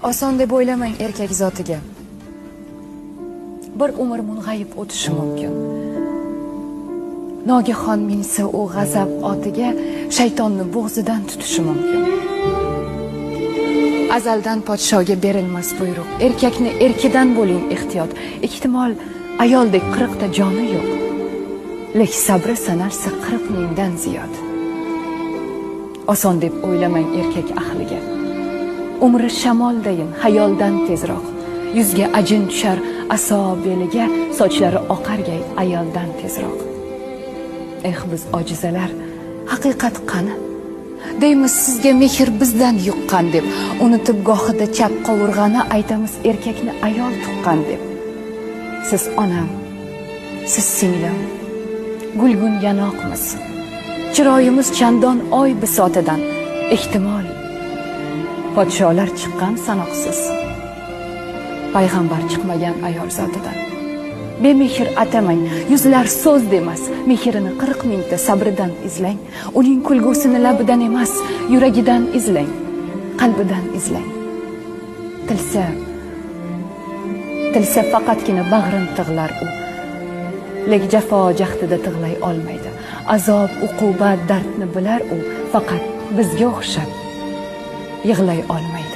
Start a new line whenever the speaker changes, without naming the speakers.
Oson deb o'ylamang erkak zotiga. Bir umr mung'ayib o'tishi mumkin. Nogahon minsa u g'azab otiga, shaytonni bo'g'zidan tutishi mumkin. Azaldan podshoga berilmas buyruq. Erkakni erkidan bo'ling ehtiyot. Ehtimol ayoldek 40 ta joni yo'q. Lek sabri sanarsa 40 mingdan ziyod. Oson deb o'ylamang erkak ahliga. Umri shamoldayin, hayoldan tezroq. Yuzga ajin tushar aso beliga, sochlari oqargay ayoldan tezroq. Biz ojizalar, haqiqat qani? Deymiz sizga mehr bizdan yuqqan deb, unutib gohida chap qovurg'ani aytamiz erkakni ayol tuqqan deb. Siz onam, siz singlim, gulgun yanoqmiz. Chiroyimiz chandon oy bisotidan, ehtimol podsholar chiqqan sanoqsiz. Payg'ambar chiqmagan ayol zotidan. Bemehr atamang, yuzlar so'z demas, mehrini 40 mingta sabridan izlang. Uning kulgusini labidan emas, yuragidan izlang, qalbidan izlang. Tilsa faqatgina bag'rin tig'lar u. Lek jafo jahdida tig'lay olmaydi. Azob, uqubat, dardni bilar u, faqat bizga o'xshab yig'lay olmaydi.